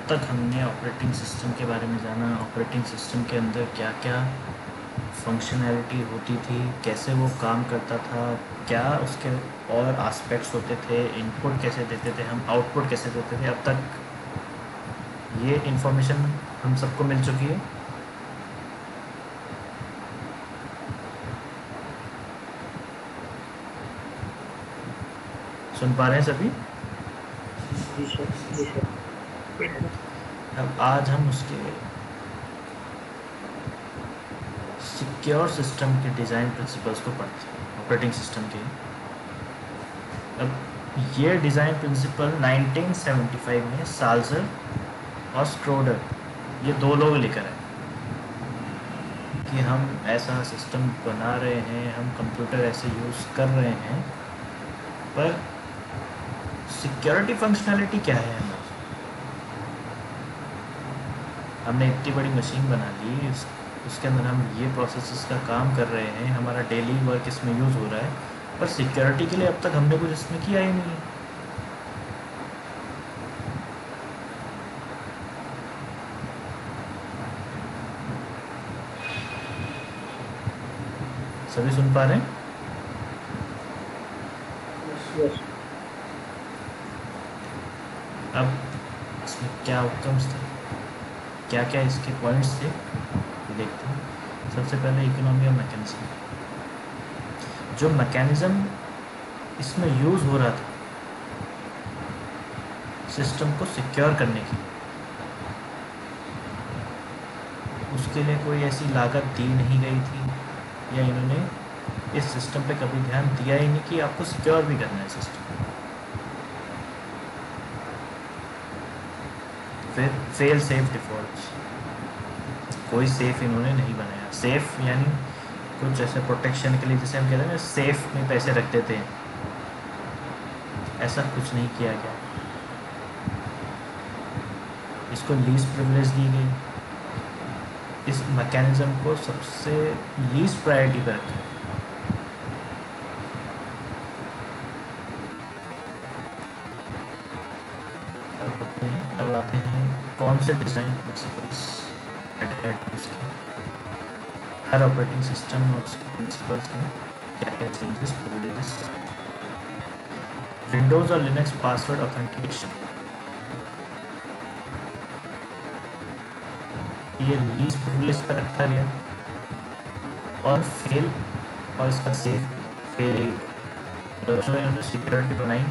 तक हमने operating system के बारे में जाना, ऑपरेटिंग सिस्टम के अंदर क्या क्या फंक्शनैलिटी होती थी, कैसे वो काम करता था, क्या उसके और एस्पेक्ट्स होते थे, इनपुट कैसे देते थे हम, आउटपुट कैसे देते थे। अब तक ये इन्फॉर्मेशन हम सबको मिल चुकी है। सुन पा रहे हैं सभी? जी सर, जी सर। अब आज हम उसके सिक्योर सिस्टम के डिज़ाइन प्रिंसिपल्स को पढ़ते हैं, ऑपरेटिंग सिस्टम के। अब ये डिज़ाइन प्रिंसिपल 1975 में साल्जर और स्क्रोडर, ये दो लोग लेकर आए कि हम ऐसा सिस्टम बना रहे हैं, हम कंप्यूटर ऐसे यूज़ कर रहे हैं, पर सिक्योरिटी फंक्शनैलिटी क्या है हमारी। हमने इतनी बड़ी मशीन बना ली, उसके अंदर हम ये प्रोसेसेस का काम कर रहे हैं, हमारा डेली वर्क इसमें यूज़ हो रहा है, पर सिक्योरिटी के लिए अब तक हमने कुछ इसमें किया ही नहीं है। सभी सुन पा रहे हैं? Yes yes. अब इसमें क्या आउटकम्स थे, क्या क्या इसके पॉइंट्स थे, ये देखते हैं। सबसे पहले इकोनॉमी ऑफ मैकेनिज्म। जो मैकेनिज्म इसमें यूज़ हो रहा था सिस्टम को सिक्योर करने की, उसके लिए कोई ऐसी लागत दी नहीं गई थी, या इन्होंने इस सिस्टम पे कभी ध्यान दिया ही नहीं कि आपको सिक्योर भी करना है सिस्टम। फिर फेल सेफ डिफ़ॉल्ट्स, कोई सेफ़ इन्होंने नहीं बनाया। सेफ़ यानी कुछ ऐसे प्रोटेक्शन के लिए, जैसे हम कहते हैं ना सेफ़ में पैसे रख देते हैं, ऐसा कुछ नहीं किया गया। इसको लीस्ट प्रिविलेज दी गई, इस मैकेनिज़्म को सबसे लीस्ट प्रायोरिटी पर रखा। अब आते हैं कौन से डिज़ाइन प्रिंसिपल्स इसके, हर ऑपरेटिंग सिस्टम और प्रिंसिपल्स में क्या क्या चेंजेस प्रिविलेजेस। विंडोज़ और लिनक्स पासवर्ड ऑथेंटिकेशन, ये लीस्ट प्रिविलेज पर रखा गया, और फेल और इसका सेफ फेल इन्होंने सिक्योरिटी बनाई,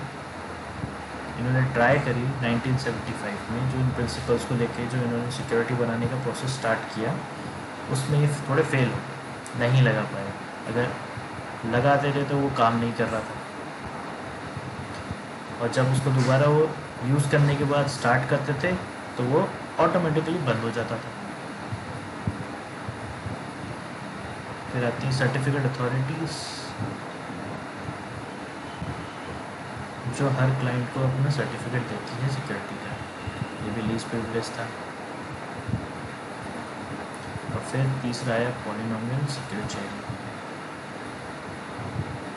इन्होंने ट्राई करी 1975 में, जो इन प्रिंसिपल्स को लेके जो इन्होंने सिक्योरिटी बनाने का प्रोसेस स्टार्ट किया, उसमें ये थोड़े फेल हो, नहीं लगा पाए। अगर लगाते थे तो वो काम नहीं कर रहा था, और जब उसको दोबारा वो यूज़ करने के बाद स्टार्ट करते थे तो वो ऑटोमेटिकली बंद हो जाता था। फिर आती है सर्टिफिकेट अथॉरिटीज़, जो हर क्लाइंट को अपना सर्टिफिकेट देती है सिक्योरिटी का, ये भी लीज प्रिविलेज था। और फिर तीसरा आया पॉलिनोमियल सिक्योर चेन,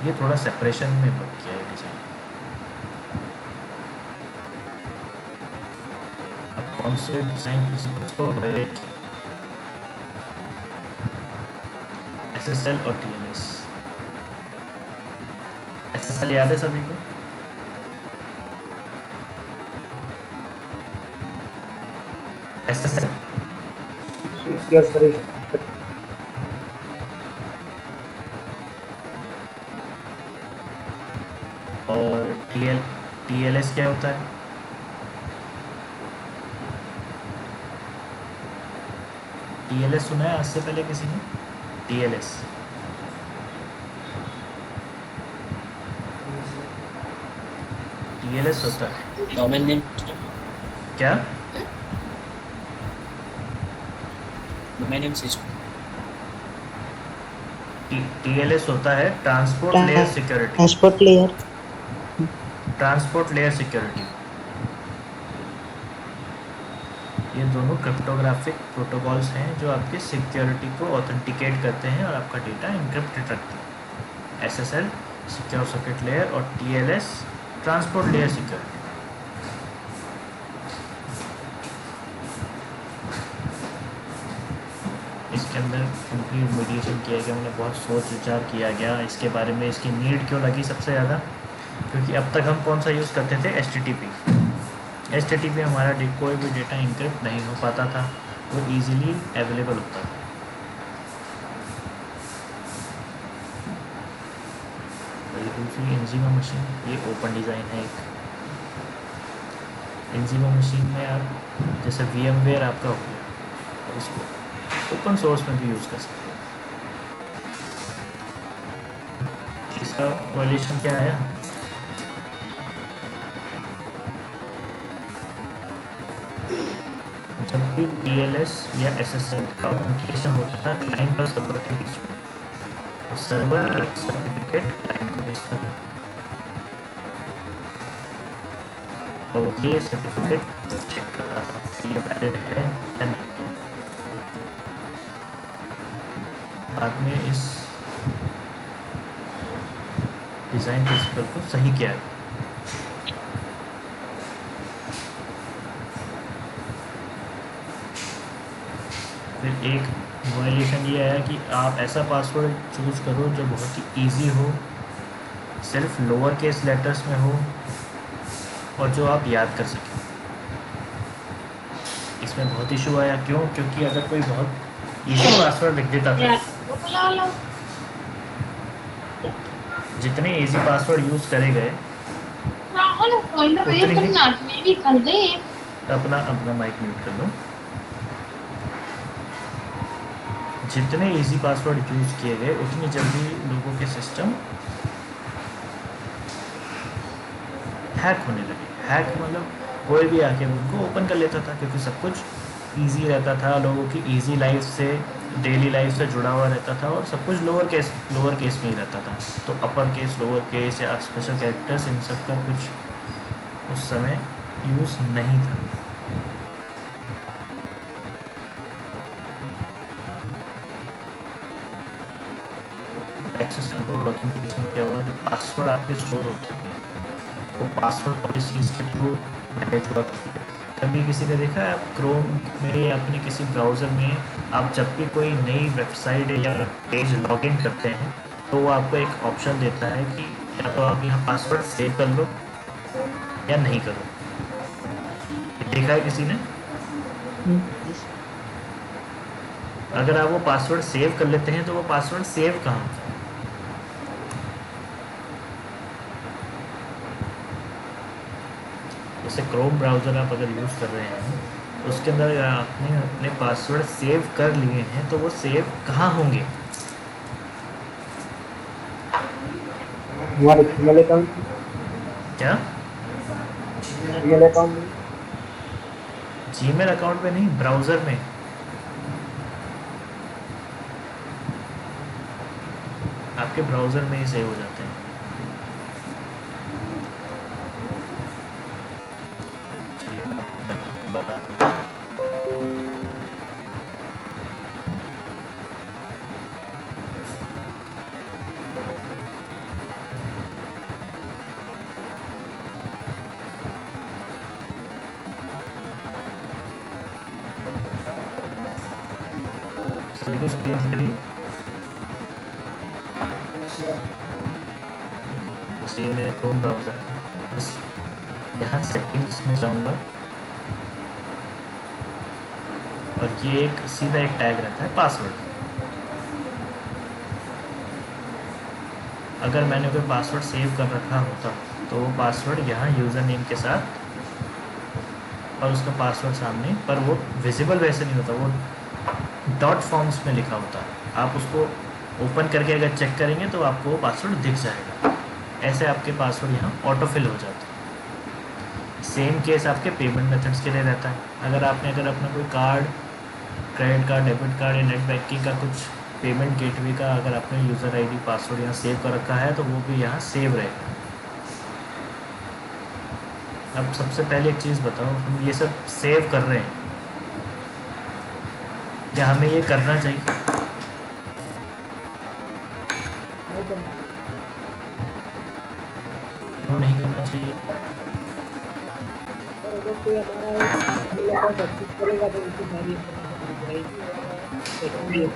ये थोड़ा सेपरेशन में वर्क किया है डिज़ाइन। अब कौन से डिज़ाइन प्रिंसिपल्स को वायलेट किया, SSL और TLS। SSL याद है सभी को? SSL yes sir. और TLS क्या होता है? TLS सुना है आज से पहले किसी ने? TLS होता है डोमेन नेम, क्या? Domain name system. TLS होता है transport layer security. Transport layer. Transport layer security, ये दोनों क्रिप्टोग्राफिक प्रोटोकॉल्स हैं जो आपकी सिक्योरिटी को ऑथेंटिकेट करते हैं और आपका डेटा इनक्रिप्टेड रखते हैं। SSL सिक्योर सर्किट लेयर और TLS ट्रांसपोर्ट लेयर सिक्योरिटी। इसके अंदर कंप्लीट मेडिटेशन किया गया, हमने बहुत सोच विचार किया गया इसके बारे में, इसकी नीड क्यों लगी सबसे ज़्यादा, क्योंकि अब तक हम कौन सा यूज़ करते थे, एच टी टी पी हमारा कोई भी डेटा इंक्रिप्ट नहीं हो पाता था, वो ईजिली अवेलेबल होता था। और ये दूसरी एनजीमा मशीन, ये ओपन डिज़ाइन है एक। एनजीमा मशीन में आप जैसे VMware आपका हो गया, और इसको ओपन सोर्स में भी यूज़ कर सकते हैं। इसका वॉल्यूशन क्या आया, जब भी TLS या SSL का ऑथेंटिकेशन होता था क्लाइंट और सर्वर के बीच में, तो सर्वर एक सर्टिफिकेट क्लाइंट को भेजता था और ये सर्टिफिकेट चेक करता था कि ये वैलिड है या नहीं। बाद में इस डिज़ाइन प्रिंसिपल को सही किया है। फिर एक वॉल्यूशन ये है कि आप ऐसा पासवर्ड चूज़ करो जो बहुत ही ईजी हो, सिर्फ लोअर केस लेटर्स में हो और जो आप याद कर सकें। इसमें बहुत इशू आया, क्यों, क्योंकि अगर कोई बहुत ईजी पासवर्ड लिख देता था, जितने ईजी पासवर्ड यूज़ करे गए अपना माइक म्यूट कर लो, जितने इजी पासवर्ड यूज़ किए गए उतनी जल्दी लोगों के सिस्टम हैक होने लगे। हैक मतलब कोई भी आके उनको ओपन कर लेता था, क्योंकि सब कुछ इजी रहता था, लोगों की इजी लाइफ से, डेली लाइफ से जुड़ा हुआ रहता था, और सब कुछ लोअर केस में ही रहता था। तो अपर केस, लोअर केस या स्पेशल कैरेक्टर्स, इन सब का कुछ उस समय यूज़ नहीं था। एक्सेस कंट्रोल ऑथेंटिकेशन क्या हुआ, जो पासवर्ड आपके स्टोर होते हैं वो पासवर्ड पॉलिसीज के थ्रू मैनेज हुआ करते हैं। कभी किसी ने देखा है आप क्रोम में या अपने किसी ब्राउज़र में आप जब भी कोई नई वेबसाइट या पेज लॉगिन करते हैं तो वो आपको एक ऑप्शन देता है कि या तो आप यहाँ पासवर्ड सेव कर लो या नहीं करो। देखा है किसी ने? अगर आप वो पासवर्ड सेव कर लेते हैं तो वो पासवर्ड सेव कहाँ होता है? जैसे क्रोम ब्राउज़र आप अगर यूज़ कर रहे हैं तो उसके अंदर आपने अपने पासवर्ड सेव कर लिए हैं तो वो सेव कहाँ होंगे? हमारे जीमेल अकाउंट, क्या जीमेल अकाउंट में, जीमेल अकाउंट में नहीं, ब्राउज़र में। आपके ब्राउज़र में ही सेव हो जाते हैं। मेरे क्रोम ब्राउज़र, बस यहाँ सेटिंग्स में जाऊँगा और ये एक सीधा एक टैग रहता है पासवर्ड। अगर मैंने कोई पासवर्ड सेव कर रखा होता तो वो पासवर्ड यहाँ यूज़र नेम के साथ और उसका पासवर्ड सामने, पर वो विजिबल वैसे नहीं होता, वो डॉट फॉर्म्स में लिखा होता है। आप उसको ओपन करके अगर चेक करेंगे तो आपको वो पासवर्ड दिख जाएगा। ऐसे आपके पासवर्ड यहाँ ऑटोफिल हो जाते हैं। सेम केस आपके पेमेंट मेथड्स के लिए रहता है। अगर अपना कोई card, credit card, debit card या नेट बैंकिंग का कुछ पेमेंट गेटवे का अगर आपने यूज़र आईडी पासवर्ड यहाँ सेव कर रखा है तो वो भी यहाँ सेव रहेगा। अब सबसे पहले एक चीज़ बताओ, हम ये सब सेव कर रहे हैं, क्या हमें ये करना चाहिए? क्यों नहीं करना चाहिए? अगर कोई हमारा जीमेल अकाउंट एक्सेस करेगा तो उसकी सारी इन्फॉर्मेशन मिल जाएगी। सेकंड ईयर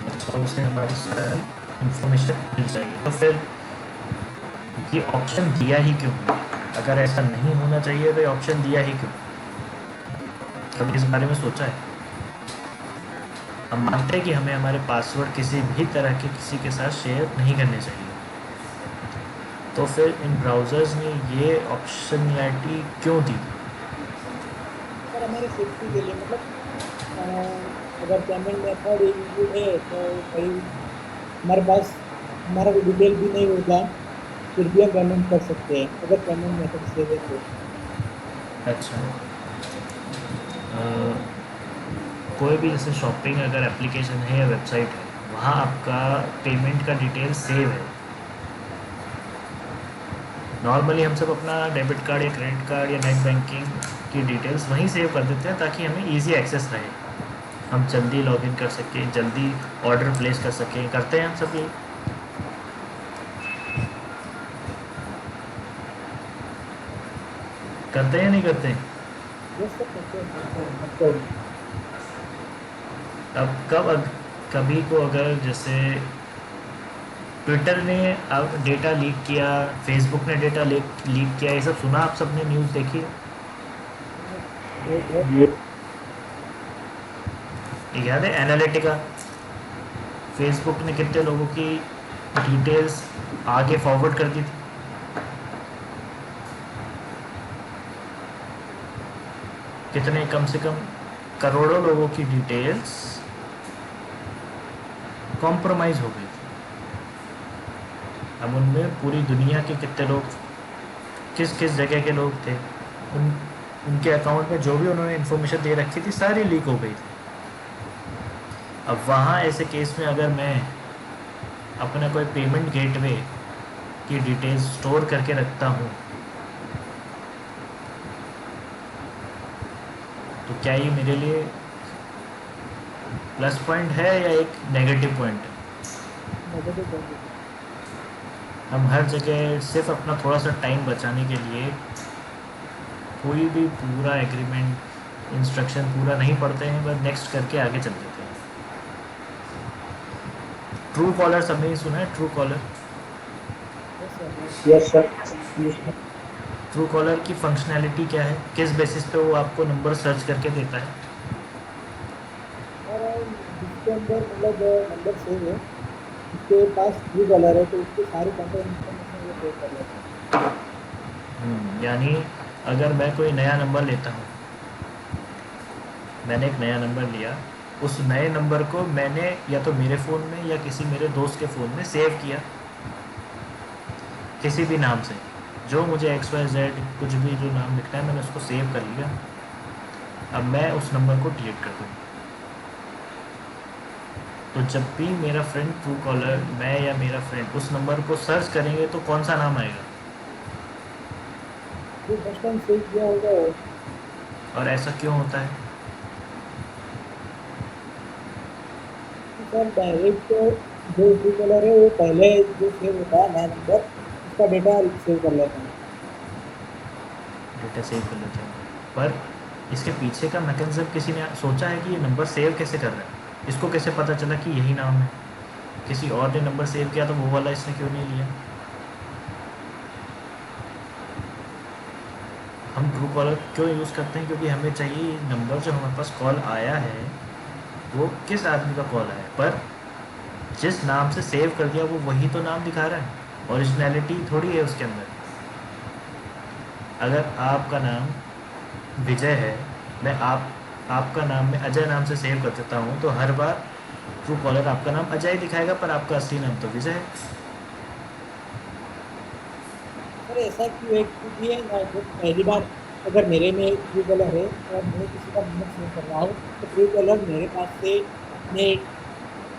अच्छा उसे हमारी सारी इंफॉर्मेशन मिल जाएगी। तो फिर ये ऑप्शन दिया ही क्यों? अगर ऐसा नहीं होना चाहिए तो ये ऑप्शन दिया ही क्यों? कभी इस बारे में सोचा है? हम मानते हैं कि हमें हमारे पासवर्ड किसी भी तरह के किसी के साथ शेयर नहीं करने चाहिए, तो फिर इन ब्राउज़र्स ने ये ऑप्शनैलिटी क्यों दी? सर हमारे सेफ्टी के लिए, मतलब अ, अगर पेमेंट मेथड इंक्लूड है तो कहीं हमारे पास हमारा कोई डिटेल भी नहीं होगा, फिर भी हम पेमेंट कर सकते हैं अगर पेमेंट मेथड से है तो। अच्छा, अ, कोई भी जैसे शॉपिंग अगर एप्लीकेशन है या वेबसाइट है, वहाँ आपका पेमेंट का डिटेल सेव है। नॉर्मली हम सब अपना डेबिट कार्ड या क्रेडिट कार्ड या नेट बैंकिंग की डिटेल्स वहीं सेव कर देते हैं ताकि हमें ईजी एक्सेस रहे, हम जल्दी लॉगिन कर सकें, जल्दी ऑर्डर प्लेस कर सकें। करते हैं हम सब ये? करते हैं या नहीं करते हैं? यस सर, करते हैं करते हैं। अब कभी को अगर जैसे ट्विटर ने अब डेटा लीक किया, फेसबुक ने डेटा लीक किया, ये सब सुना आप सबने, न्यूज़ देखी? बहुत ये याद है एनालिटिका? फेसबुक ने कितने लोगों की डिटेल्स आगे फॉरवर्ड कर दी थी? कितने, कम से कम करोड़ों लोगों की डिटेल्स कॉम्प्रोमाइज़ हो गई थी। अब उनमें पूरी दुनिया के कितने लोग, किस किस जगह के लोग थे, उन उनके अकाउंट में जो भी उन्होंने इन्फॉर्मेशन दे रखी थी सारी लीक हो गई थी। अब वहाँ ऐसे केस में अगर मैं अपना कोई पेमेंट गेटवे की डिटेल्स स्टोर करके रखता हूँ, तो क्या ये मेरे लिए प्लस पॉइंट है या एक नेगेटिव पॉइंट है? Negative point. हम हर जगह सिर्फ अपना थोड़ा सा टाइम बचाने के लिए कोई भी पूरा एग्रीमेंट इंस्ट्रक्शन पूरा नहीं पढ़ते हैं, बस नेक्स्ट करके आगे चल देते हैं। ट्रू कॉलर सबने ही सुना है? True collar, yes sir. True collar की फंक्शनैलिटी क्या है? किस बेसिस पे वो आपको नंबर सर्च करके देता है? और जिसके अंदर मतलब नंबर सेव है, उसके पास ट्रू कॉलर है तो उसके सारी कॉन्टैक्ट इन्फॉर्मेशन वो सेव कर लेता है। यानी अगर मैं कोई नया नंबर लेता हूँ, मैंने एक नया नंबर लिया, उस नए नंबर को मैंने या तो मेरे फ़ोन में या किसी मेरे दोस्त के फ़ोन में सेव किया किसी भी नाम से, जो मुझे XYZ कुछ भी जो नाम लिखना है मैंने उसको सेव कर लिया। अब मैं उस नंबर को डिलीट कर दूँ, तो जब भी मेरा फ्रेंड ट्रू कॉलर, मैं या मेरा फ्रेंड उस नंबर को सर्च करेंगे तो कौन सा नाम आएगा? जो फर्स्ट टाइम सेव किया होगा वो। और ऐसा क्यों होता है? सर डायरेक्ट जो ट्रू कॉलर है वो पहले जो सेव होता है नया नंबर, उसका डेटा सेव कर लेता है। डेटा सेव कर लेते हैं, पर इसके पीछे का मैकेनिज्म किसी ने सोचा है कि ये नंबर सेव कैसे कर रहा है? इसको कैसे पता चला कि यही नाम है? किसी और ने नंबर सेव किया तो वो वाला इसने क्यों नहीं लिया? हम ट्रू कॉलर क्यों यूज़ करते हैं? क्योंकि हमें चाहिए नंबर जो हमारे पास कॉल आया है वो किस आदमी का कॉल आया है, पर जिस नाम से सेव कर दिया वो वही तो नाम दिखा रहा है, ओरिजिनलिटी थोड़ी है उसके अंदर। अगर आपका नाम विजय है, मैं आपका नाम मैं अजय नाम से सेव कर देता हूँ, तो हर बार ट्रू कॉलर आपका नाम अजय दिखाएगा पर आपका असली नाम तो विजय है। सर ऐसा क्यों है? क्योंकि ये जो पहली बार अगर मेरे में ट्रू कॉलर है और मैं किसी का नंबर सेव कर रहा हूँ, तो ट्रू कॉलर मेरे पास से अपने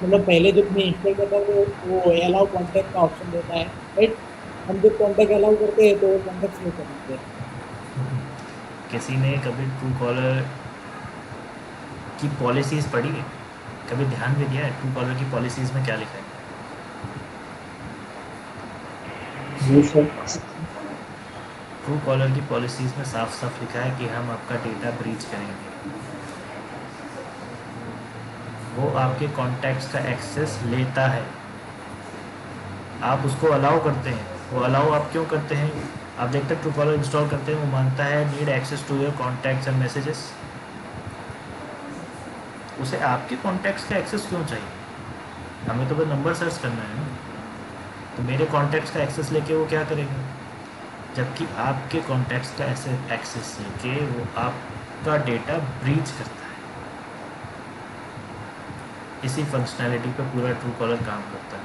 मतलब पहले जब मैं इंस्टॉल करता हूँ तो वो अलाउ कॉन्टैक्ट का ऑप्शन देता है, राइट? हम जब कॉन्टैक्ट अलाउ करते हैं तो वो कॉन्टैक्ट सेव कर देते हैं। किसी ने कभी ट्रू कॉलर की पॉलिसीज़ पढ़ी है? कभी ध्यान भी दिया है ट्रू कॉलर की पॉलिसीज़ में क्या लिखा है? जी सर। ट्रू कॉलर की पॉलिसीज़ में साफ साफ लिखा है कि हम आपका डेटा ब्रीच करेंगे। वो आपके कॉन्टैक्ट्स का एक्सेस लेता है, आप उसको अलाउ करते हैं। वो अलाउ आप क्यों करते हैं? आप देखते हैं ट्रूकॉलर इंस्टॉल करते हैं, वो मानता है need access to your contacts and messages. उसे आपके कॉन्टैक्ट्स का एक्सेस क्यों चाहिए? हमें तो बस नंबर सर्च करना है ना। तो मेरे कॉन्टैक्ट्स का एक्सेस लेके वो क्या करेंगे? जबकि आपके कॉन्टैक्ट्स का ऐसे एक्सेस लेके वो आपका डेटा ब्रीच करता है। इसी फंक्शनैलिटी पे पूरा ट्रूकॉलर काम करता है।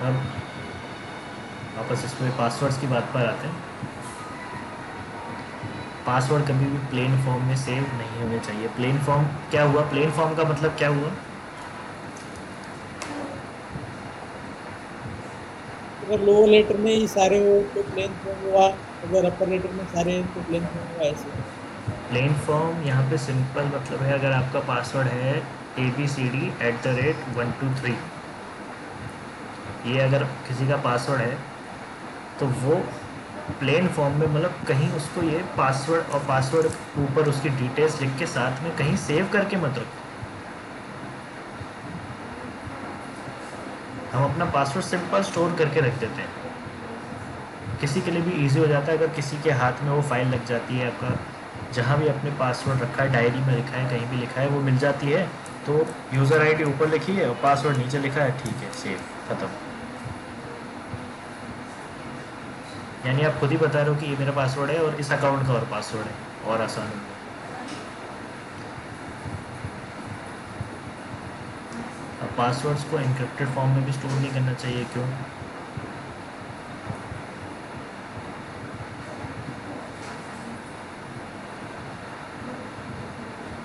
अब वापस इसमें पासवर्ड्स की बात पर आते हैं। पासवर्ड कभी भी प्लेन फॉर्म में सेव नहीं होने चाहिए। प्लेन फॉर्म क्या हुआ? प्लेन फॉर्म का मतलब क्या हुआ? अगर लोअर लेटर में ही सारे हो तो प्लेन फॉर्म हुआ, अगर अपर लेटर में सारे हैं तो प्लेन फॉर्म हुआ, ऐसे। प्लेन फॉर्म यहाँ पे सिंपल मतलब है, अगर आपका पासवर्ड है ABCD@123, ये अगर किसी का पासवर्ड है तो वो प्लेन फॉर्म में, मतलब कहीं उसको ये पासवर्ड और पासवर्ड ऊपर उसकी डिटेल्स लिख के साथ में कहीं सेव करके मत रखो। हम अपना पासवर्ड सिंपल स्टोर करके रख देते हैं, किसी के लिए भी इजी हो जाता है। अगर किसी के हाथ में वो फाइल लग जाती है, आपका जहाँ भी अपने पासवर्ड रखा है, डायरी में लिखा है, कहीं भी लिखा है, वो मिल जाती है, तो यूज़र आईडी ऊपर लिखी है और पासवर्ड नीचे लिखा है, ठीक है, सेव, ख़त्म। यानी आप खुद ही बता रहे हो कि ये मेरा पासवर्ड है और इस अकाउंट का और पासवर्ड है, और आसान हो गया। अब पासवर्ड्स को एन्क्रिप्टेड फॉर्म में भी स्टोर नहीं करना चाहिए, क्यों?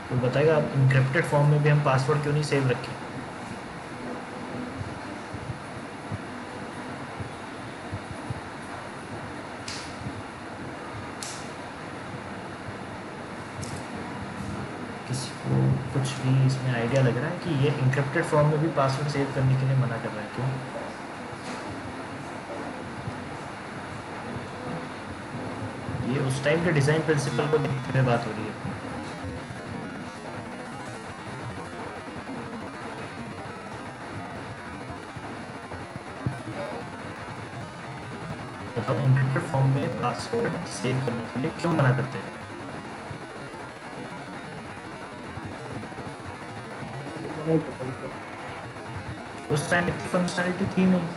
तो बताएगा आप, एन्क्रिप्टेड फॉर्म में भी हम पासवर्ड क्यों नहीं सेव रखें? किसी को कुछ भी इसमें आइडिया लग रहा है कि ये एन्क्रिप्टेड फॉर्म में भी पासवर्ड सेव करने के लिए मना कर रहा है, क्यों? ये उस टाइम के डिज़ाइन प्रिंसिपल को देखते हुए बात हो रही है। तो हम एन्क्रिप्टेड फॉर्म में पासवर्ड सेव करने के लिए क्यों मना करते हैं? नहीं पता सर। उस टाइम इतनी फंक्शनैलिटी थी नहीं,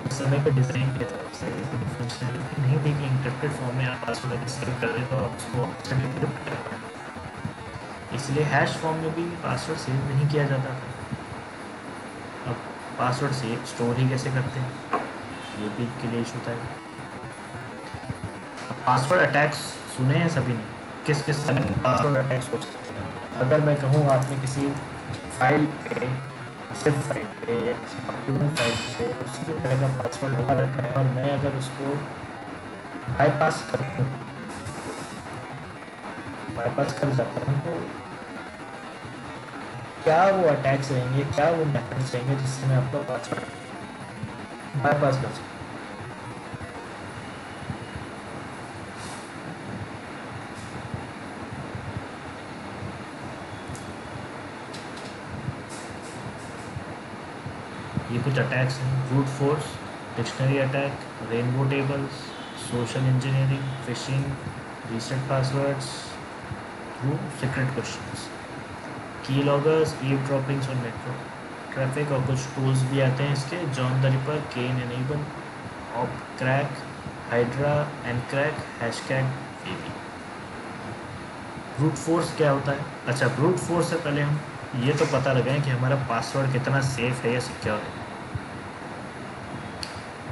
उस समय के डिज़ाइन की तरफ से इतनी फंक्शनैलिटी नहीं थी कि एन्क्रिप्टेड फॉर्म में आप पासवर्ड अगर सेव कर दें तो आप उसको डिक्रिप्ट कर पाएँ। इसलिए हैश फॉर्म में भी पासवर्ड सेव नहीं किया जाता था। अब पासवर्ड सेव स्टोर ही कैसे करते हैं, ये भी के लिए इशू था। अब पासवर्ड अटैक्स सुने हैं सभी ने, किस किस समय पासवर्ड अटैक्स हो सकते हैं। अगर मैं कहूँ आपने किसी फाइल पे, सिर्फ फाइल पे या डॉक्यूमेंट फाइल पे उसी तरह का पासवर्ड लगा रखा है और मैं अगर उसको बाईपास करता हूँ, बाईपास कर जाता हूँ, तो क्या वो अटैक्स रहेंगे, क्या वो मेथड्स रहेंगे जिससे मैं आपका पासवर्ड बाईपास कर सकूँ? ये कुछ अटैक्स हैं: brute force, dictionary attack, rainbow tables, social engineering, phishing, reset passwords through secret questions, key loggers, eavesdroppings और नेटवर्क ट्रैफिक। और कुछ टूल्स भी आते हैं इसके: John the Ripper, Cain and Abel, Ophcrack, Hydra, Ncrack, Hashcat, बेबी। Brute force क्या होता है? अच्छा, ब्रूट फोर्स से पहले हम ये तो पता लगाएं कि हमारा पासवर्ड कितना सेफ है या सिक्योर है।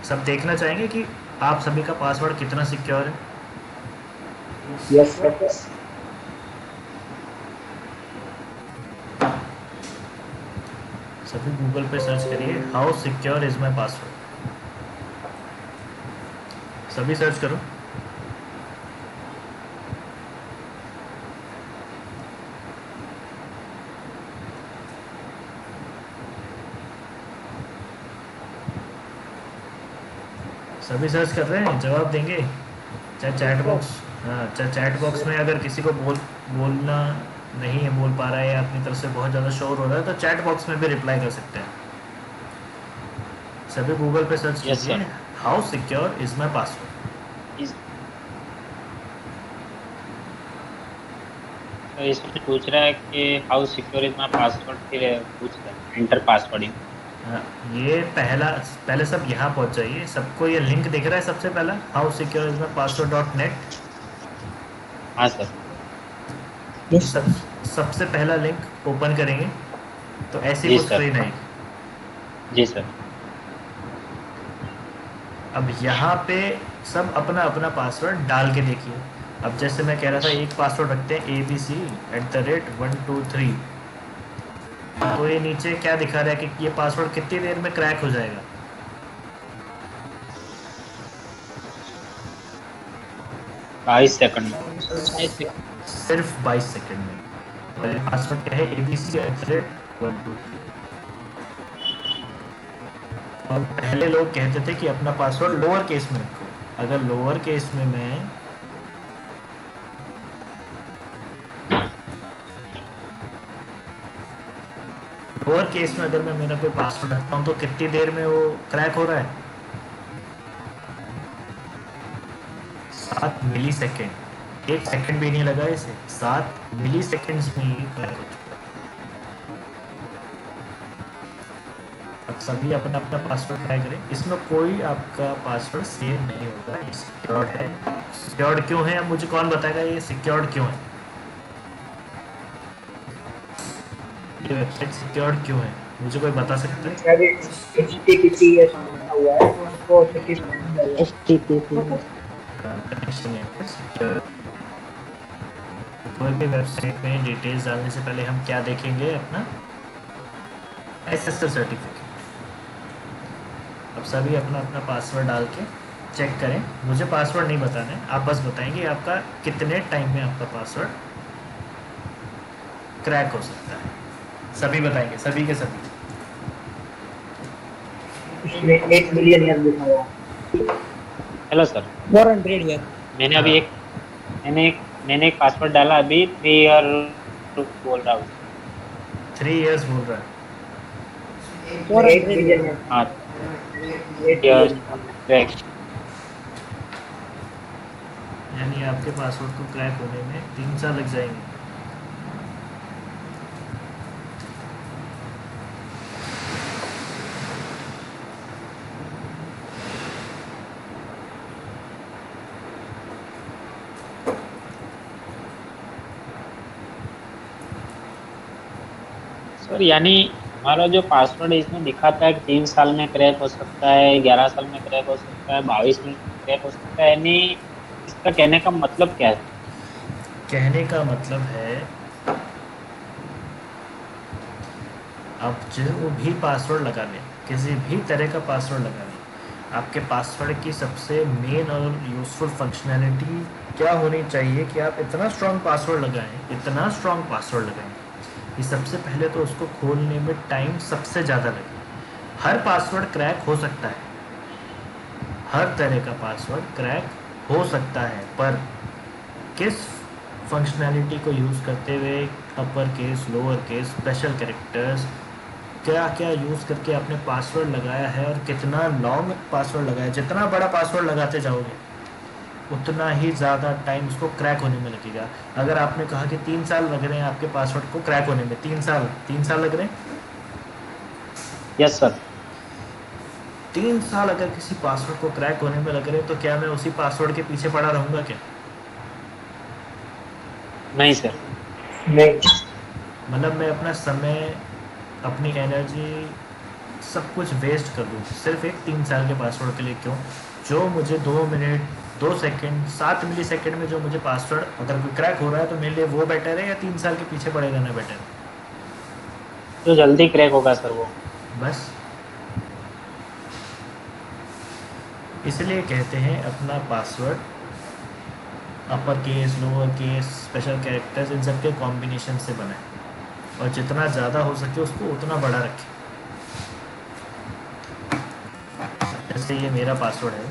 सब देखना चाहेंगे कि आप सभी का पासवर्ड कितना सिक्योर है। Yes sir. सभी गूगल पे सर्च करिए, how secure is my password, सभी सर्च करो। सभी सर्च कर रहे हैं, जवाब देंगे। चाहे चैट बॉक्स, हाँ चाहे चैट बॉक्स में अगर किसी को बोलना नहीं है, बोल पा रहा है या अपनी तरफ से बहुत ज़्यादा शोर हो रहा है तो चैट बॉक्स में भी रिप्लाई कर सकते हैं। सभी गूगल पे सर्च यस कीजिए sir. How secure is my password. इस तो इसमें पूछ रहा है कि how secure is my password, फिर पूछ रहा है एंटर पासवर्ड इन। हाँ, ये पहले सब यहाँ पहुँच जाइए। सबको ये लिंक दिख रहा है सबसे पहला, how secure is my password .net। हाँ सर। ये सबसे पहला लिंक ओपन करेंगे तो ऐसी जी कुछ सर। स्क्रीन आएगी। जी सर। अब यहाँ पे सब अपना अपना पासवर्ड डाल के देखिए। अब जैसे मैं कह रहा था एक पासवर्ड रखते हैं abc@123, तो ये नीचे क्या दिखा रहा है कि ये पासवर्ड कितनी देर में क्रैक हो जाएगा। 22 सेकंड। सिर्फ 22 सेकंड में। और ये पासवर्ड क्या है, abc@123। और पहले लोग कहते थे कि अपना पासवर्ड लोअर केस में रखो। अगर लोअर केस में मैं लोअर केस में अगर मैं मेरा कोई पासवर्ड रखता हूँ तो कितनी देर में वो क्रैक हो रहा है, 7 मिली सेकेंड। 1 सेकेंड भी नहीं लगा इसे, 7 मिली सेकेंड्स में ही क्रैक हो चुका है। अब सभी अपना अपना पासवर्ड ट्राई करें। इसमें कोई आपका पासवर्ड सेव नहीं होगा, सिक्योर्ड है। सिक्योर्ड क्यों है, अब मुझे कौन बताएगा ये सिक्योर्ड क्यों है, ये वेबसाइट सिक्योर्ड क्यों है, मुझे कोई बता सकता है? शायद HTTPS लिखा हुआ है तो उसको HTTP कनेक्शन है सिक्योर। कोई भी वेबसाइट में डिटेल्स डालने से पहले हम क्या देखेंगे, अपना SSL सर्टिफिकेट। अब सभी अपना अपना पासवर्ड डाल के चेक करें। मुझे पासवर्ड नहीं बताना है, आप बस बताएंगे आपका कितने टाइम में आपका पासवर्ड क्रैक हो सकता है। सभी बताएंगे, सभी के सभी। इसमें 8 मिलियन ईयर लिखा हुआ है। Hello sir. 400 ईयर। मैंने अभी एक मैंने एक पासवर्ड डाला अभी 3 ईयर बोल रहा हूँ। 3 इयर्स बोल रहा है। 8 मिलियन ईयर। हाँ 8 ईयर मिलियन। क्रैक। यानी आपके पासवर्ड को क्रैक होने में 3 साल लग जाएंगे। सर यानी हमारा जो पासवर्ड है इसमें दिखाता है कि 3 साल में क्रैक हो सकता है, 11 साल में क्रैक हो सकता है, 22 में क्रैक हो सकता है, यानी इसका कहने का मतलब क्या है? कहने का मतलब है आप जो भी पासवर्ड लगा लें, किसी भी तरह का पासवर्ड लगा लें, आपके पासवर्ड की सबसे मेन और यूज़फुल फंक्शनैलिटी क्या होनी चाहिए कि आप इतना स्ट्रॉन्ग पासवर्ड लगाएं, इतना स्ट्रॉन्ग पासवर्ड लगाएं कि सबसे पहले तो उसको खोलने में टाइम सबसे ज़्यादा लगे। हर पासवर्ड क्रैक हो सकता है, हर तरह का पासवर्ड क्रैक हो सकता है, पर किस फंक्शनैलिटी को यूज़ करते हुए, अपर case, lower case, special characters, क्या क्या यूज़ करके आपने पासवर्ड लगाया है और कितना लॉन्ग पासवर्ड लगाया। जितना बड़ा पासवर्ड लगाते जाओगे उतना ही ज़्यादा टाइम उसको क्रैक होने में लगेगा। अगर आपने कहा कि 3 साल लग रहे हैं आपके पासवर्ड को क्रैक होने में, 3 साल लग रहे हैं, यस सर। 3 साल अगर किसी पासवर्ड को क्रैक होने में लग रहे हैं तो क्या मैं उसी पासवर्ड के पीछे पड़ा रहूँगा क्या? नहीं सर। नहीं। मतलब मैं अपना समय, अपनी एनर्जी, सब कुछ वेस्ट कर दूँ सिर्फ एक 3 साल के पासवर्ड के लिए? क्यों? जो मुझे 2 मिनट, 2 सेकंड, 7 मिली सेकंड में जो मुझे पासवर्ड अगर कोई क्रैक हो रहा है तो मेरे लिए वो बेटर है या 3 साल के पीछे पड़े रहना बेटर है? जो जल्दी क्रैक होगा सर वो। बस इसलिए कहते हैं अपना password upper case, lower case, special characters, इन सब के कॉम्बिनेशन से बनाएं और जितना ज़्यादा हो सके उसको उतना बड़ा रखें। जैसे ये मेरा पासवर्ड है,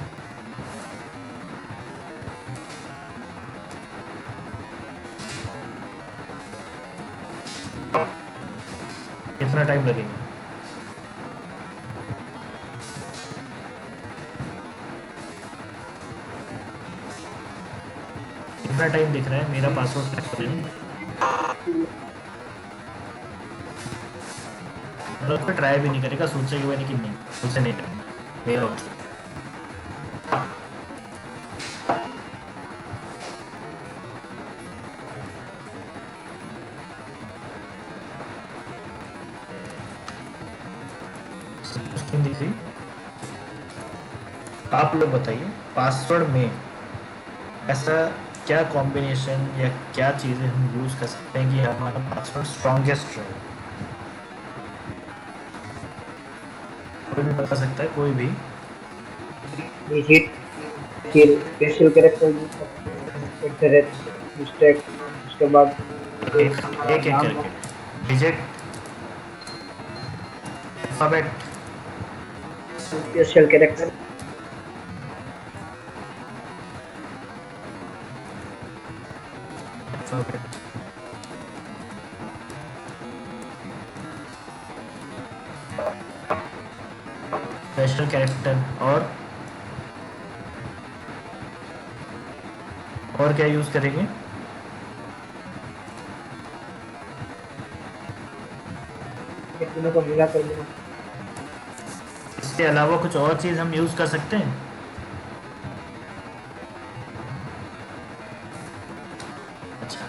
कितना टाइम लगेगा? कितना टाइम दिख रहा है मेरा पासवर्ड क्रैक करने में? मतलब उसको ट्राई भी नहीं करेगा, सोचेगा भी नहीं कि नहीं उसे नहीं करना मेरा हो चुका। स्क्रीन दिख रही? आप लोग बताइए पासवर्ड में ऐसा क्या कॉम्बिनेशन या क्या चीज़ें हम यूज़ कर सकते हैं कि हमारा पासवर्ड स्ट्रॉन्गेस्ट रहे? कोई भी बता सकता है, कोई भी? डिजिट स्पेशल कैरेक्टर यूज करते हैं, एट मिस्टेक, उसके बाद एक एक नाम करके digit, alphabet, special character alphabet, special character और क्या यूज़ करेंगे? ये तीनों को मिला कर देना। इसके अलावा कुछ और चीज़ हम यूज़ कर सकते हैं? अच्छा,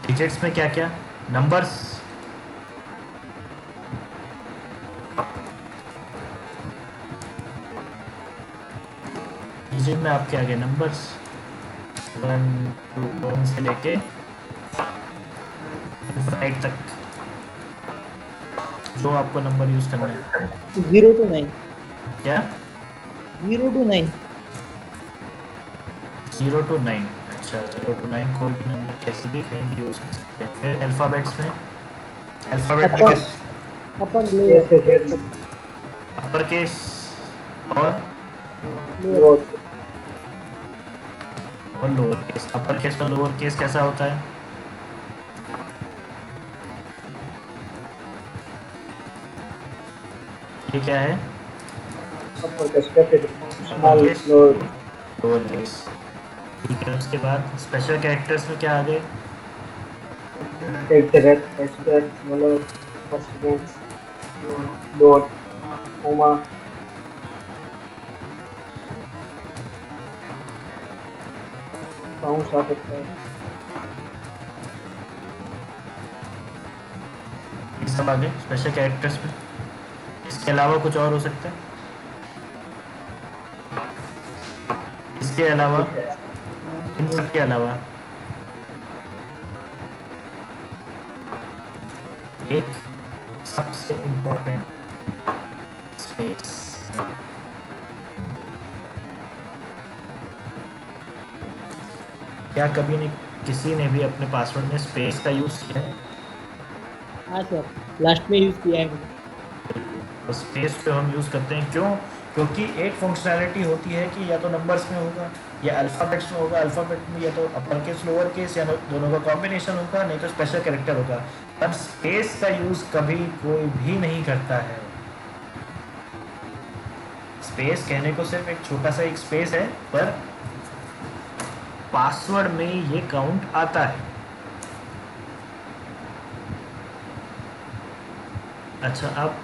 डिजिट्स में क्या क्या? नंबर्स, डिजिट में आपके आगे नंबर्स 1 2 1 से लेके 8 तक जो आपको नंबर यूज़ करना है। 0 to 9, क्या? 0 to 9। 0 to 9? अच्छा, 0 to 9 कोई भी नंबर कैसे भी कहीं भी यूज़ कर सकते हैं। फिर अल्फ़ाबेट्स में, अल्फ़ाबेट में किस? अपन ए लोअर से जेड तक अपर केस और लोअर केस। अपर केस और लोअर केस कैसा होता है? ये क्या है? अपर का special small lower lower case. ठीक है, उसके बाद स्पेशल कैरेक्टर्स में क्या आ गए? Extra smaller first dot comma count आ सकता है। ये सब आ गए स्पेशल कैरेक्टर्स में। इसके अलावा कुछ और हो सकता है? इसके अलावा, इन सब के अलावा एक सबसे इम्पोर्टेंट स्पेस। क्या कभी नहीं किसी ने भी अपने पासवर्ड में स्पेस का यूज़ किया है? हाँ सर, लास्ट में यूज़ किया है मैंने। तो स्पेस जो हम यूज़ करते हैं क्यों? क्योंकि एक फंक्शनैलिटी होती है कि या तो नंबर्स में होगा या अल्फ़ाबेट्स में होगा। अल्फ़ाबेट में या तो अपर केस लोअर केस या दोनों का कॉम्बिनेशन होगा, नहीं तो स्पेशल कैरेक्टर होगा। पर स्पेस का यूज़ कभी कोई भी नहीं करता है। स्पेस कहने को सिर्फ एक छोटा सा एक स्पेस है, पर पासवर्ड में ये काउंट आता है। अच्छा, अब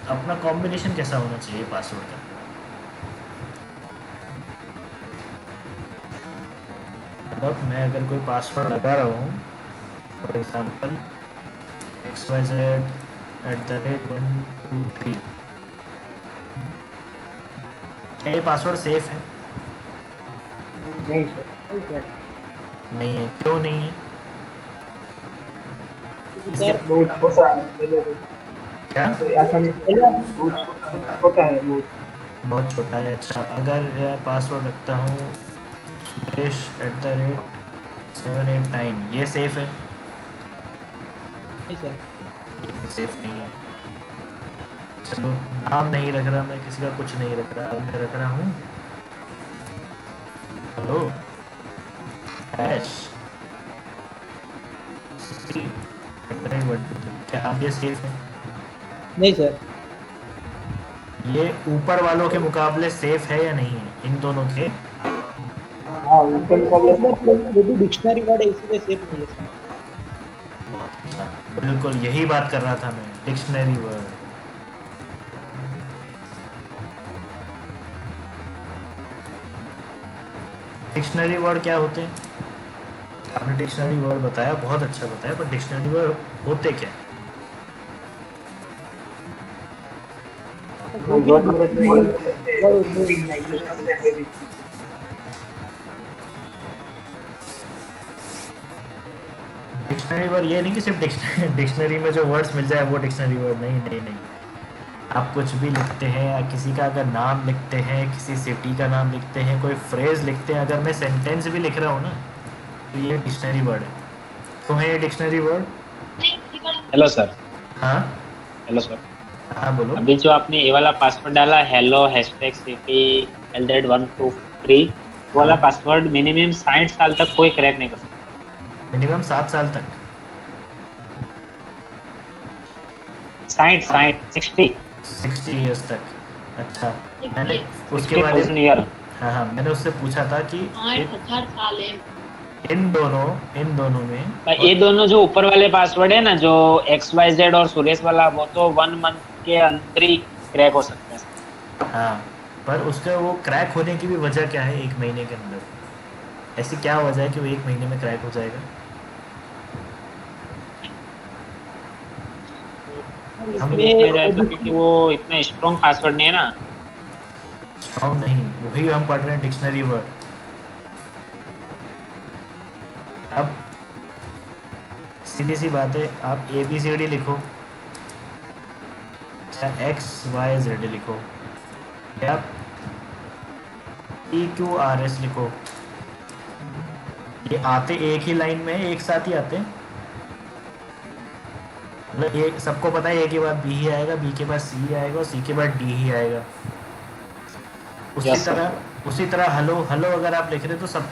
अपना कॉम्बिनेशन कैसा होना चाहिए पासवर्ड का? मतलब मैं अगर कोई पासवर्ड लगा रहा हूँ, फॉर एग्जाम्पल xyz@123, क्या ये पासवर्ड सेफ है? नहीं सर, नहीं है। क्यों नहीं है? सर बहुत छोटा है पहले तो क्या? आसानी से बहुत छोटा है बहुत। बहुत छोटा है। अच्छा, अगर यह पासवर्ड रखता हूँ suresh@789, ये सेफ है? नहीं सर, ये सेफ नहीं है। चलो, नाम नहीं रख रहा मैं, किसी का कुछ नहीं रख रहा। अब मैं रख रहा हूँ हेलो हैश, क्या अब ये सेफ है? नहीं सर। ये ऊपर वालों के मुकाबले सेफ है या नहीं है, इन दोनों के? हाँ ऊपर वाले मतलब वो भी डिक्शनरी वर्ड है, इसीलिए सेफ नहीं है सर। अच्छा, बिल्कुल यही बात कर रहा था मैं, डिक्शनरी वर्ड। डिक्शनरी वर्ड क्या होते हैं? आपने डिक्शनरी वर्ड बताया, बहुत अच्छा बताया, पर डिक्शनरी वर्ड होते क्या? कोई भी वर्ड में जो यूज करते हैं वर्ड होते मीनिंग हैं। यूज करते हैं कोई भी डिक्शनरी वर्ड ये नहीं कि सिर्फ डिक्शनरी में जो वर्ड्स मिल जाए वो डिक्शनरी वर्ड, नहीं नहीं नहीं। आप कुछ भी लिखते हैं या किसी का अगर नाम लिखते हैं, किसी सिटी का नाम लिखते हैं, कोई फ्रेज लिखते हैं, अगर मैं सेंटेंस भी लिख रहा हूँ ना, तो ये डिक्शनरी वर्ड है। तो है ये डिक्शनरी वर्ड। Hello sir. हाँ हेलो सर। हाँ बोलो। अभी जो आपने ये वाला पासवर्ड डाला, हेलो हैशटैग सिटी LZ123, वो वाला हाँ, पासवर्ड मिनिमम 60 साल तक कोई क्रैक नहीं कर सकता। मिनिमम 7 साल तक। 60 60 ईयर्स तक। अच्छा, मैंने उसके 60,000 बारे ईयर। हाँ हाँ, मैंने उससे पूछा था कि 60,000 साल है। इन दोनों में ये दोनों जो ऊपर वाले पासवर्ड है ना, जो XYZ और सुरेश वाला, वो तो 1 मंथ के अंदर ही क्रैक हो सकता है। हाँ, पर उसका वो क्रैक होने की भी वजह क्या है? 1 महीने के अंदर ऐसी क्या वजह है कि वो 1 महीने में क्रैक हो जाएगा? हम देखने जाए तो क्योंकि वो इतना स्ट्रॉन्ग पासवर्ड नहीं है ना। स्ट्रॉन्ग नहीं, वही हम पढ़ रहे हैं डिक्शनरी वर्ड। अब सीधी सी बात है, आप ABCD लिखो, चाहे XYZ लिखो, या PQRS लिखो, ये आते एक ही लाइन में, एक साथ ही आते हैं। मतलब ये सबको पता है, A के बाद B ही आएगा, B के बाद C आएगा और C के बाद D ही आएगा। Yes, sir. उसी तरह हेलो हेलो अगर आप लिख रहे हो तो सब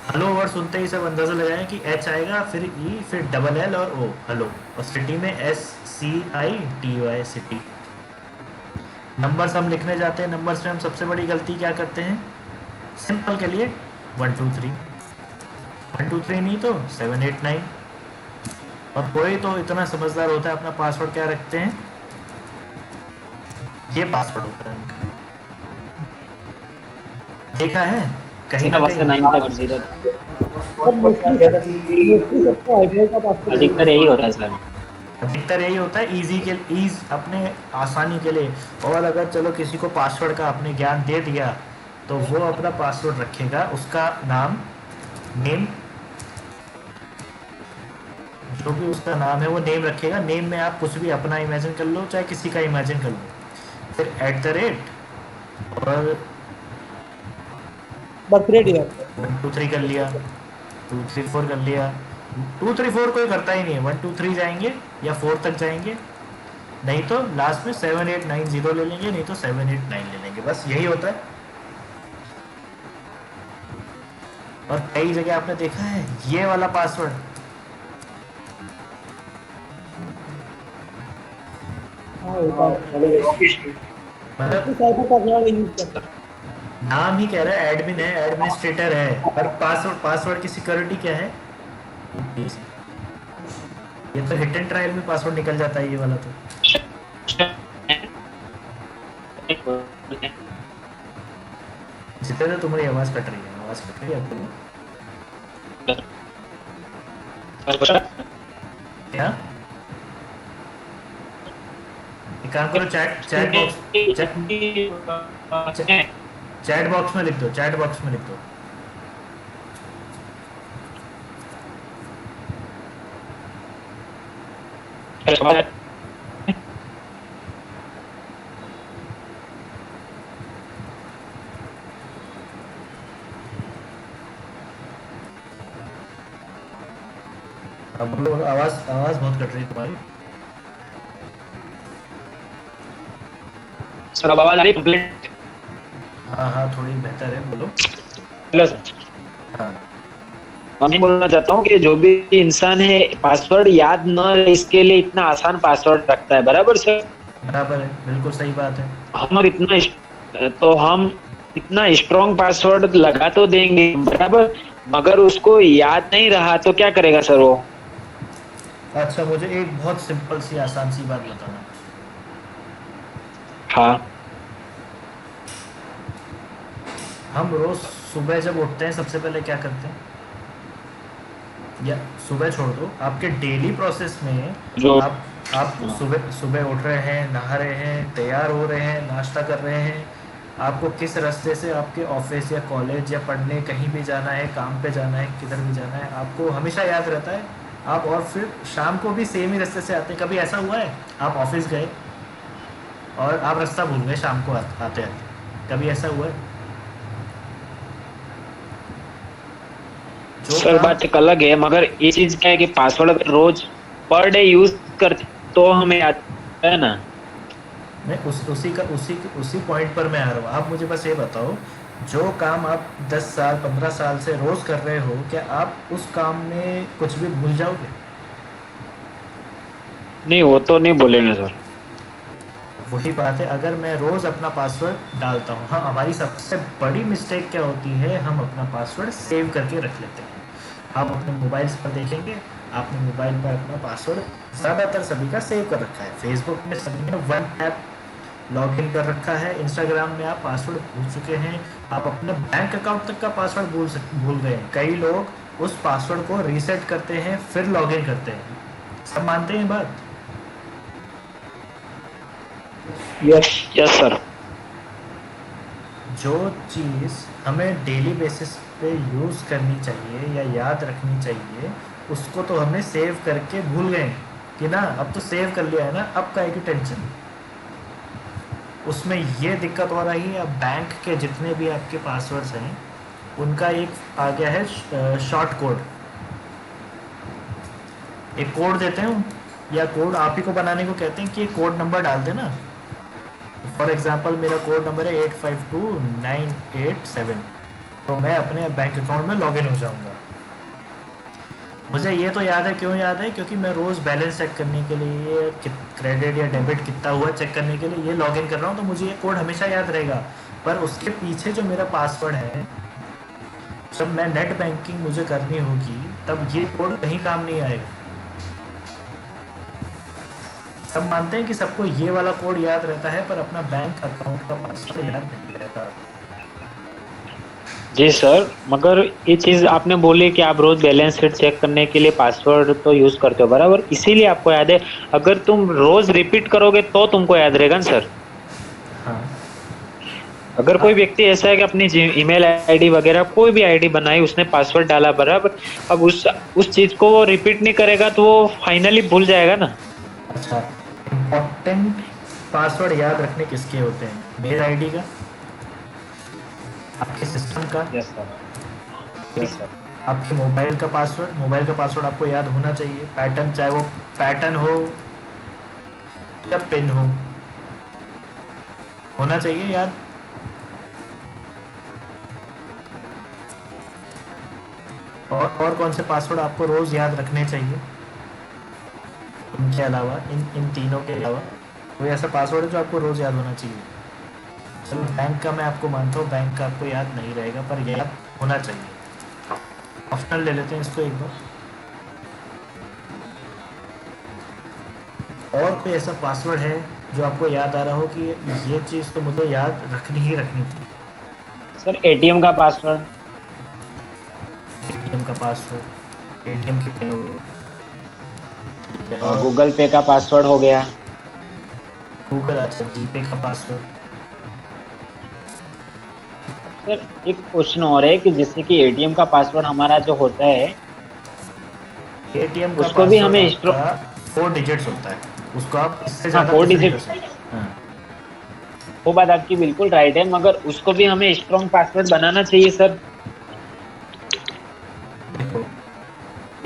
हेलो वर्ड सुनते ही सब अंदाजा लगाएं कि H आएगा, फिर E, फिर डबल L और O, हेलो। और सिटी में SCITY, सिटी। नंबर्स हम लिखने जाते हैं, नंबर्स में हम सबसे बड़ी गलती क्या करते हैं? सिंपल के लिए 1 2 3, 1 2 3 नहीं तो 7 8 9। और कोई तो इतना समझदार होता है, अपना पासवर्ड क्या रखते हैं? ये पासवर्ड होता है उनका। देखा है कहीं ना 0 से कहीं? 9 तक 0। और मोस्टली सबको आईफाई का पासवर्ड अधिकतर यही होता है सर। अधिकतर यही होता है, ईज, अपने आसानी के लिए। और अगर चलो किसी को पासवर्ड का आपने ज्ञान दे दिया, तो वो अपना पासवर्ड रखेगा, उसका नाम, नेम, जो भी उसका नाम है वो नेम रखेगा। नेम में आप कुछ भी अपना इमेजिन कर लो, चाहे किसी का इमेजिन कर लो, फिर @ और बर्थडे ईयर। 1 2 3 कर लिया, 2 3 4 कर लिया। 2 3 4 कोई करता ही नहीं है, 1 2 3 जाएंगे या 4 तक जाएंगे, नहीं तो लास्ट में 7 8 9 0 ले लेंगे, नहीं तो 7 8 9 ले लेंगे, बस यही होता है। और कई जगह आपने देखा है ये वाला पासवर्ड, हाँ होता है। मतलब साइबर पासवर्ड यूज करते हैं। नाम ही कह रहा है एडमिन है, एडमिनिस्ट्रेटर है, पर पासवर्ड की सिक्योरिटी क्या है? ये तो हिट एंड ट्रायल में पासवर्ड निकल जाता है ये वाला तो। जितना तुम्हारी आवाज कट रही है, आवाज कट रही है आपको क्या? एक काम करो, चैट बॉक्स में लिख दो, चैट बॉक्स में लिख दो। अब बोलो, आवाज आवाज बहुत कट रही है तुम्हारी। सर अब आवाज आ रही है कंप्लीट? हाँ हाँ, थोड़ी बेहतर है, बोलो। Hello sir. हाँ मैं बोलना चाहता हूँ कि जो भी इंसान है पासवर्ड याद न रहे इसके लिए इतना आसान पासवर्ड रखता है, बराबर सर? बराबर है, बिल्कुल सही बात है। हम इतना स्ट्रॉन्ग पासवर्ड लगा तो देंगे, बराबर, मगर उसको याद नहीं रहा तो क्या करेगा सर वो? अच्छा, मुझे एक बहुत सिंपल सी आसान सी बात बताना। हाँ हम रोज सुबह जब उठते हैं सबसे पहले क्या करते हैं? या सुबह छोड़ दो, आपके डेली प्रोसेस में जो आप सुबह सुबह उठ रहे हैं, नहा रहे हैं, तैयार हो रहे हैं, नाश्ता कर रहे हैं, आपको किस रास्ते से आपके ऑफिस या कॉलेज या पढ़ने कहीं भी जाना है, काम पे जाना है, किधर भी जाना है, आपको हमेशा याद रहता है। आप और फिर शाम को भी सेम ही रास्ते से आते हैं। कभी ऐसा हुआ है आप ऑफिस गए और आप रास्ता भूल गए शाम को आते आते? कभी ऐसा हुआ है? जो सर काम बात एक अलग है, मगर ये चीज क्या है कि पासवर्ड अगर रोज पर डे यूज करते तो हमें याद है ना। मैं उसी पॉइंट पर मैं आ रहा हूँ। आप मुझे बस ये बताओ, जो काम आप 10 साल 15 साल से रोज कर रहे हो, क्या आप उस काम में कुछ भी भूल जाओगे? नहीं, वो तो नहीं बोलेंगे सर। वही बात है, अगर मैं रोज अपना पासवर्ड डालता हूँ। हाँ, हमारी सबसे बड़ी मिस्टेक क्या होती है, हम अपना पासवर्ड सेव करके रख लेते हैं। आप अपने मोबाइल्स पर देखेंगे, आपने मोबाइल पर अपना पासवर्ड ज़्यादातर सभी का सेव कर रखा है। फेसबुक में सभी ने वन ऐप लॉगिन कर रखा है। इंस्टाग्राम में आप पासवर्ड भूल चुके हैं। आप अपने बैंक अकाउंट तक का पासवर्ड भूल गए हैं। कई लोग उस पासवर्ड को रीसेट करते हैं फिर लॉगिन करते हैं। सब मानते हैं बात? Yes yes sir. जो चीज़ हमें डेली बेसिस पे यूज़ करनी चाहिए या याद रखनी चाहिए, उसको तो हमने सेव करके भूल गए कि ना, अब तो सेव कर लिया है ना, अब काहे की टेंशन। उसमें ये दिक्कत हो रही है, अब बैंक के जितने भी आपके पासवर्ड्स हैं उनका एक आ गया है शॉर्ट कोड। एक कोड देते हैं या कोड आप ही को बनाने को कहते हैं कि कोड नंबर डाल देना। फॉर एग्जांपल मेरा कोड नंबर है 852987, तो मैं अपने बैंक अकाउंट में लॉगिन हो जाऊंगा। मुझे ये तो याद है, क्यों याद है? क्योंकि मैं रोज़ बैलेंस चेक करने के लिए, क्रेडिट या डेबिट कितना हुआ चेक करने के लिए ये लॉगिन कर रहा हूँ, तो मुझे ये कोड हमेशा याद रहेगा। पर उसके पीछे जो मेरा पासवर्ड है, जब मैं नेट बैंकिंग मुझे करनी होगी तब ये कोड कहीं काम नहीं आएगा। सब मानते हैं कि सबको ये वाला कोड याद रहता है, पर अपना बैंक अकाउंट का पासवर्ड याद नहीं रहता। जी सर, मगर ये चीज आपने बोली कि आप रोज बैलेंस शीट चेक करने के लिए पासवर्ड तो यूज करते हो, बराबर, इसीलिए आपको याद है। अगर तुम रोज रिपीट करोगे तो तुमको याद रहेगा ना सर। हाँ, अगर कोई व्यक्ति ऐसा है कि अपनी ईमेल आईडी वगैरह कोई भी आईडी बनाई, उसने पासवर्ड डाला, बराबर, अब उस चीज को वो रिपीट नहीं करेगा तो वो फाइनली भूल जाएगा ना। अच्छा, इम्पोर्टेंट पासवर्ड याद रखने किसके होते हैं? मेल आईडी का, आपके सिस्टम का, यस सर, यस सर। आपके मोबाइल का पासवर्ड आपको याद होना चाहिए। पैटर्न, चाहे वो पैटर्न हो या पिन हो, होना चाहिए याद। और कौन से पासवर्ड आपको रोज याद रखने चाहिए इनके अलावा, इन तीनों के अलावा? कोई ऐसा पासवर्ड है जो आपको रोज याद होना चाहिए? चलो, बैंक का मैं आपको मानता हूँ, बैंक का आपको याद नहीं रहेगा, पर याद होना चाहिए। ऑप्शनल ले लेते हैं इसको एक बार। और कोई ऐसा पासवर्ड है जो आपको याद आ रहा हो कि ये चीज़ तो मुझे याद रखनी ही रखनी थी? सर एटीएम का पासवर्ड। एटीएम का पासवर्ड, एटीएम की पिन, और गूगल पे का पासवर्ड हो गया। गूगल, अच्छा, जीपे का पासवर्ड। सर एक क्वेश्चन और है कि जैसे कि एटीएम का पासवर्ड हमारा जो होता है, एटीएम का उसको भी पासवर्ड हमें आपका 4 डिजिट्स होता है, उसको आप इससे हाँ ज़्यादा 4 कुछ नहीं डिजिट, कर सकते। हाँ, वो बात आपकी बिल्कुल राइट है, मगर उसको भी हमें स्ट्रॉन्ग पासवर्ड बनाना चाहिए सर। देखो,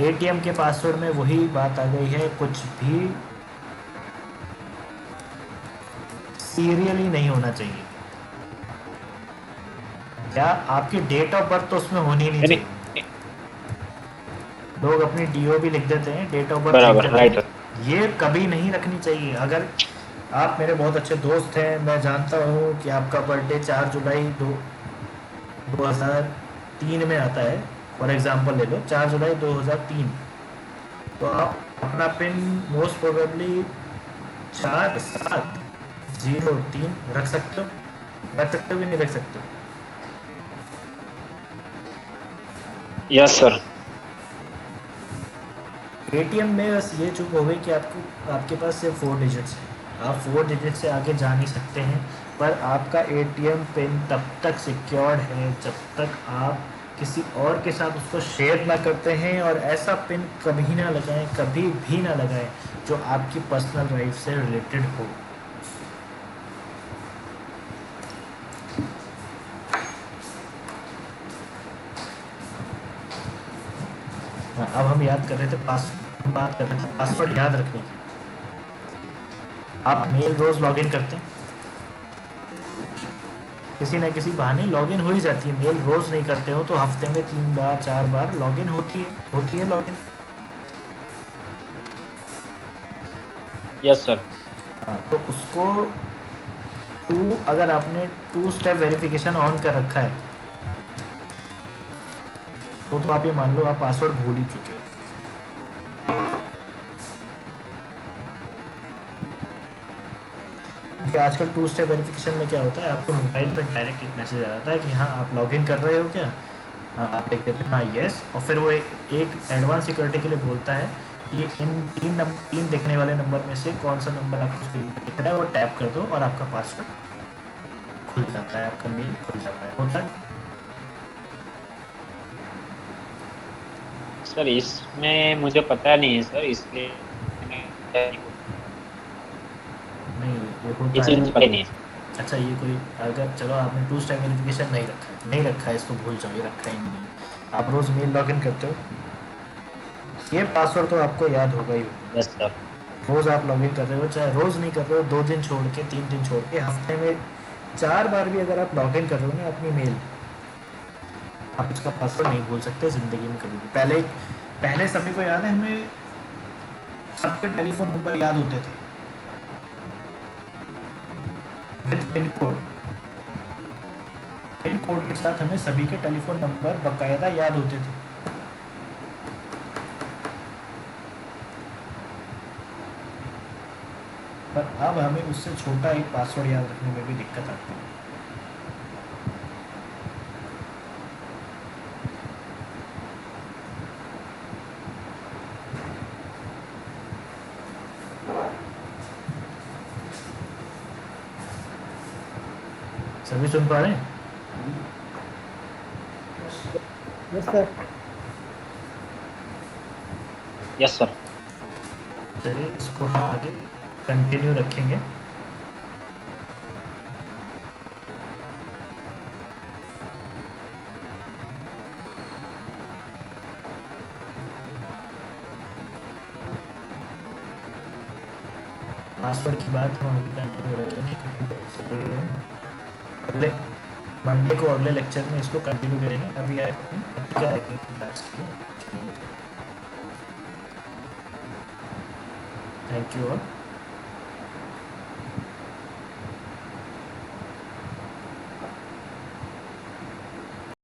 एटीएम के पासवर्ड में वही बात आ गई है, कुछ भी सीरियली नहीं होना चाहिए। क्या आपकी डेट ऑफ बर्थ तो उसमें होनी नहीं चाहिए। लोग अपनी डीओ भी लिख देते हैं, डेट ऑफ बर्थ लिख बराबर, देते राइट। हैं। ये कभी नहीं रखनी चाहिए। अगर आप मेरे बहुत अच्छे दोस्त हैं, मैं जानता हूँ कि आपका बर्थडे 4 जुलाई 2003 में आता है, फॉर एग्जांपल ले लो 4 जुलाई 2003, तो आप अपना पिन मोस्ट प्रोबेबली 4703 रख सकते हो, भी नहीं रख सकते हो। Yes sir. एटीएम में बस ये चूक हो गई कि आपके पास सिर्फ 4 डिजिट्स है, आप 4 डिजिट से आगे जा नहीं सकते हैं। पर आपका एटीएम पिन तब तक सिक्योर्ड है जब तक आप किसी और के साथ उसको शेयर ना करते हैं, और ऐसा पिन कभी ना लगाएं, कभी भी ना लगाएं जो आपकी पर्सनल लाइफ से रिलेटेड हो। हाँ, अब हम याद कर रहे थे बात कर रहे थे पासवर्ड याद रखने की। आप मेल रोज लॉगिन करते हैं, किसी न किसी बहाने लॉगिन हो ही जाती है। मेल रोज नहीं करते हो तो हफ्ते में 3 बार 4 बार लॉगिन होती है लॉगिन। Yes sir. हाँ, तो उसको अगर आपने 2 स्टेप वेरिफिकेशन ऑन कर रखा है तो आप ये मान लो आप पासवर्ड भूल ही चुके हो। कि आजकल 2 स्टेप वेरिफिकेशन में क्या होता है, आपको मोबाइल पर डायरेक्ट एक मैसेज आ जाता है कि हाँ आप लॉगिन कर रहे हो क्या। हाँ, आप देख देते हैं हाँ यस, और फिर वो एक एडवांस सिक्योरिटी के लिए बोलता है कि इन 3 देखने वाले नंबर में से कौन सा नंबर आपको स्क्रीन पर दिख रहा है, वो टैप कर दो और आपका पासवर्ड खुल जाता है, आपका मेल खुल जाता है। होता है सर इसमें मुझे पता नहीं है सर, इसलिए नहीं, ये होता ये चीज़ है। मुझे पता नहीं है। अच्छा, ये कोई अगर चलो आपने 2 स्टेप वेरिफिकेशन नहीं रखा है, इसको भूल जाओ, ये रखा ही नहीं है। आप रोज़ मेल लॉगिन करते हो, ये पासवर्ड तो आपको याद होगा ही होगा। Yes sir. रोज़ आप लॉगिन कर रहे हो, चाहे रोज़ नहीं कर रहे हो, 2 दिन छोड़ के 3 दिन छोड़ के, हफ्ते में 4 बार भी अगर आप लॉगिन कर रहे हो ना अपनी मेल, आप इसका पासवर्ड नहीं भूल सकते ज़िंदगी में कभी भी। पहले सभी को याद है, हमें सबके टेलीफोन नंबर याद होते थे विद पिन कोड के साथ, हमें सभी के टेलीफोन नंबर बाकायदा याद होते थे। पर अब हमें उससे छोटा एक पासवर्ड याद रखने में भी दिक्कत आती है। सभी सुन पा रहे हैं? Yes sir. Yes sir. चलिए इसको हम आगे कंटिन्यू रखेंगे। पासवर्ड की बात हम अभी कंटिन्यू रखेंगे, अगले मंडे को अगले लेक्चर में इसको कंटिन्यू करेंगे। अभी क्या है थैंक यू ऑल।